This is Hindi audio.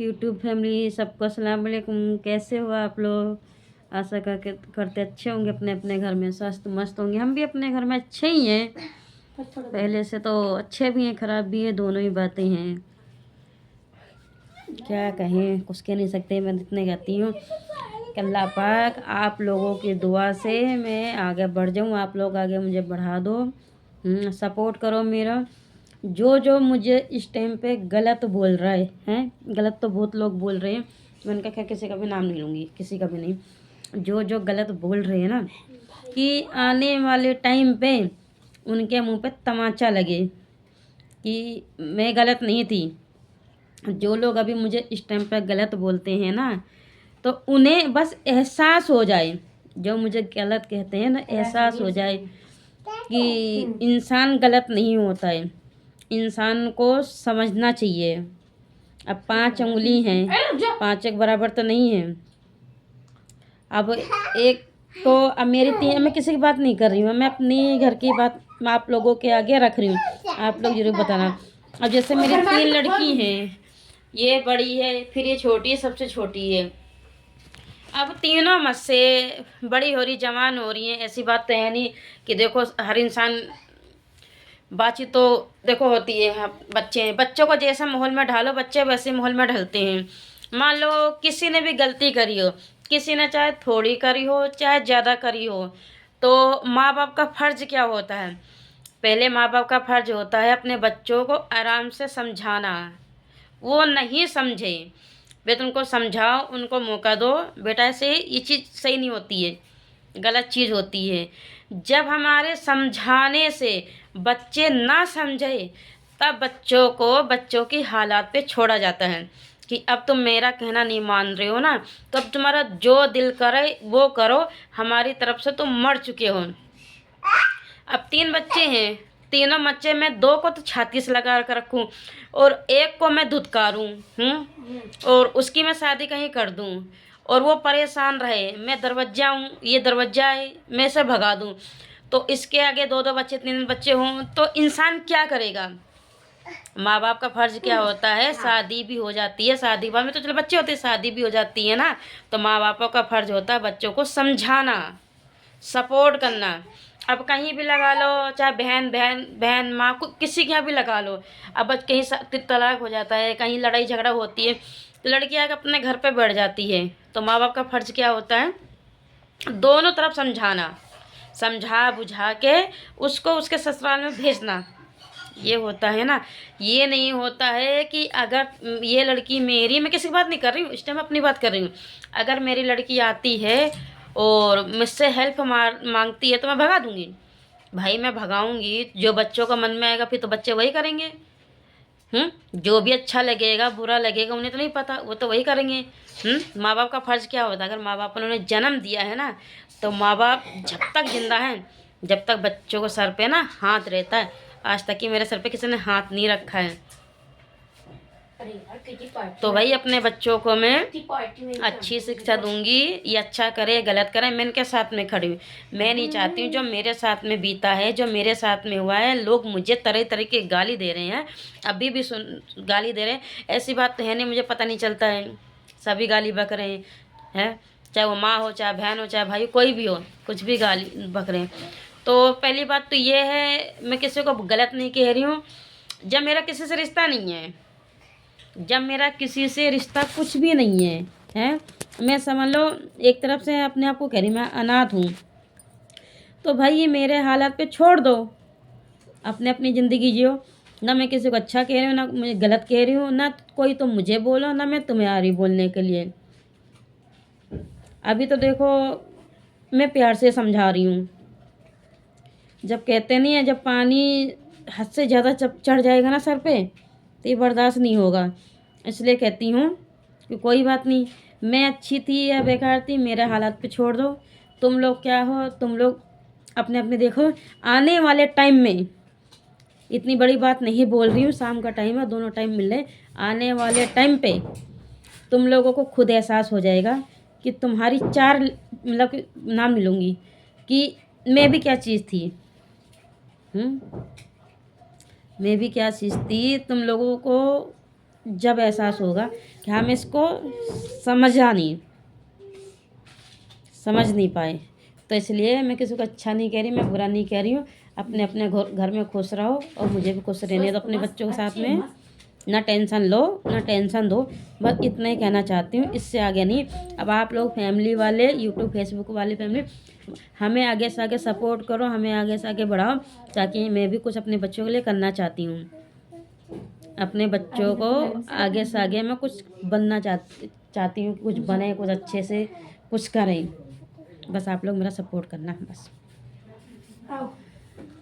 यूट्यूब फैमिली सबको अस्सलाम वालेकुम। कैसे हो आप लोग? आशा करते अच्छे होंगे, अपने अपने घर में स्वस्थ मस्त होंगे। हम भी अपने घर में अच्छे ही हैं, पहले से तो अच्छे भी हैं ख़राब भी हैं, दोनों ही बातें हैं। क्या कहें, कुछ कह नहीं सकते। मैं इतने कहती हूँ कि अल्लाह पाक आप लोगों की दुआ से मैं आगे बढ़ जाऊँ, आप लोग आगे मुझे बढ़ा दो, सपोर्ट करो मेरा। जो जो मुझे इस टाइम पे गलत बोल रहा है हैं, गलत तो बहुत लोग बोल रहे हैं, मैं उनका खैर किसी का भी नाम नहीं लूँगी, किसी का भी नहीं। जो जो गलत बोल रहे हैं ना, कि आने वाले टाइम पे उनके मुंह पे तमाचा लगे कि मैं गलत नहीं थी। जो लोग अभी मुझे इस टाइम पे गलत बोलते हैं ना, तो उन्हें बस एहसास हो जाए, जो मुझे गलत कहते हैं ना, एहसास हो जाए कि इंसान गलत नहीं होता है, इंसान को समझना चाहिए। अब 5 उंगली हैं, 5 एक बराबर तो नहीं है। अब एक तो अब मेरी 3, मैं किसी की बात नहीं कर रही हूँ, मैं अपनी घर की बात मैं आप लोगों के आगे रख रही हूँ, आप लोग जरूर बताना। अब जैसे मेरी 3 लड़की हैं, ये बड़ी है, फिर ये छोटी है, सबसे छोटी है। अब तीनों मुझसे बड़ी हो रही, जवान हो रही हैं, ऐसी बात तो है नहीं कि देखो हर इंसान बातचीत तो देखो होती है। हाँ, बच्चों को जैसा माहौल में ढालो, बच्चे वैसे माहौल में ढलते हैं। मान लो किसी ने भी गलती करी हो, किसी ने चाहे थोड़ी करी हो चाहे ज़्यादा करी हो, तो माँ बाप का फ़र्ज़ क्या होता है? पहले माँ बाप का फ़र्ज़ होता है अपने बच्चों को आराम से समझाना। वो नहीं समझे, बे तुमको समझाओ, उनको मौका दो, बेटा ऐसे ये चीज़ सही नहीं होती है, गलत चीज़ होती है। जब हमारे समझाने से बच्चे ना समझे, तब बच्चों को बच्चों की हालात पे छोड़ा जाता है कि अब तुम मेरा कहना नहीं मान रहे हो ना, तो अब तुम्हारा जो दिल करे वो करो, हमारी तरफ से तुम मर चुके हो। अब 3 बच्चे हैं, तीनों बच्चे में 2 को तो छाती से लगा कर रखूँ और एक को मैं धुतकारूँ, और उसकी मैं शादी कहीं कर दूँ और वो परेशान रहे, मैं दरवाजा हूँ, ये दरवाजा है, मैं इसे भगा दूँ, तो इसके आगे 2-2 बच्चे 3 बच्चे हों तो इंसान क्या करेगा? माँ बाप का फर्ज क्या होता है? शादी भी हो जाती है, शादी बाद में तो चलो बच्चे होते हैं, शादी भी हो जाती है ना, तो माँ बापों का फर्ज होता है बच्चों को समझाना, सपोर्ट करना। अब कहीं भी लगा लो, चाहे बहन माँ को किसी के यहाँ भी लगा लो, अब कहीं तलाक हो जाता है, कहीं लड़ाई झगड़ा होती है, तो लड़की आकर अपने घर पे बैठ जाती है, तो माँ बाप का फर्ज क्या होता है? दोनों तरफ समझाना, समझा बुझा के उसको उसके ससुराल में भेजना, ये होता है ना। ये नहीं होता है कि अगर ये लड़की मेरी, मैं किसी की बात नहीं कर रही हूँ, इस टाइम अपनी बात कर रही हूँ, अगर मेरी लड़की आती है और मुझसे हेल्प मांगती है तो मैं भगा दूंगी। भाई मैं भगाऊंगी, जो बच्चों का मन में आएगा फिर तो बच्चे वही करेंगे। जो भी अच्छा लगेगा बुरा लगेगा उन्हें तो नहीं पता, वो तो वही करेंगे। माँ बाप का फर्ज क्या होता है? अगर माँ बाप ने उन्हें जन्म दिया है ना, तो माँ बाप जब तक जिंदा हैं, जब तक बच्चों को सर पे ना हाथ रहता है, आज तक कि मेरे सर पे किसी ने हाथ नहीं रखा है, तो भाई अपने बच्चों को मैं अच्छी शिक्षा दूंगी। ये अच्छा करे गलत करे, मैं इनके साथ में खड़ी हूँ। मैं नहीं चाहती हूँ जो मेरे साथ में बीता है, जो मेरे साथ में हुआ है, लोग मुझे तरह तरह की गाली दे रहे हैं, अभी भी गाली दे रहे हैं, ऐसी बात तो है नहीं, मुझे पता नहीं चलता है, सभी गाली बक रहे हैं, चाहे वो माँ हो चाहे बहन हो चाहे भाई, कोई भी हो, कुछ भी गाली बक रहे हैं। तो पहली बात तो ये है, मैं किसी को गलत नहीं कह रही हूँ। जब मेरा किसी से रिश्ता नहीं है, जब मेरा किसी से रिश्ता कुछ भी नहीं है, हैं, मैं समझ लो एक तरफ से अपने आप को कह रही मैं अनाथ हूँ, तो भाई ये मेरे हालात पे छोड़ दो, अपने अपनी ज़िंदगी जियो। ना मैं किसी को अच्छा कह रही हूँ, ना मुझे गलत कह रही हूँ, ना कोई तुम मुझे बोलो, ना मैं तुम्हें आ रही बोलने के लिए। अभी तो देखो मैं प्यार से समझा रही हूँ। जब कहते नहीं है, जब पानी हद से ज़्यादा चढ़ जाएगा ना सर पे, तो ये बर्दाश्त नहीं होगा। इसलिए कहती हूँ कि कोई बात नहीं, मैं अच्छी थी या बेकार थी, मेरे हालात पे छोड़ दो। तुम लोग क्या हो, तुम लोग अपने अपने देखो। आने वाले टाइम में, इतनी बड़ी बात नहीं बोल रही हूँ, शाम का टाइम है, दोनों टाइम मिल रहे, आने वाले टाइम पे तुम लोगों को खुद एहसास हो जाएगा कि तुम्हारी 4 मतलब कि नाम नहीं लूँगी कि मैं भी क्या चीज़ थी। मैं भी क्या चीज़ थी, तुम लोगों को जब एहसास होगा कि हम इसको समझ नहीं पाए। तो इसलिए मैं किसी को अच्छा नहीं कह रही, मैं बुरा नहीं कह रही हूँ। अपने अपने घर में खुश रहो और मुझे भी खुश रहने दो अपने बच्चों के साथ में। ना टेंशन लो ना टेंशन दो, बस इतना ही कहना चाहती हूँ, इससे आगे नहीं। अब आप लोग फैमिली वाले, यूट्यूब फेसबुक वाले फैमिली, हमें आगे से आगे सपोर्ट करो, हमें आगे से आगे बढ़ाओ, ताकि मैं भी कुछ अपने बच्चों के लिए करना चाहती हूँ। अपने बच्चों को आगे से आगे मैं कुछ बनना चाहती हूँ, कुछ बने, कुछ अच्छे से कुछ करें। बस आप लोग मेरा सपोर्ट करना बस।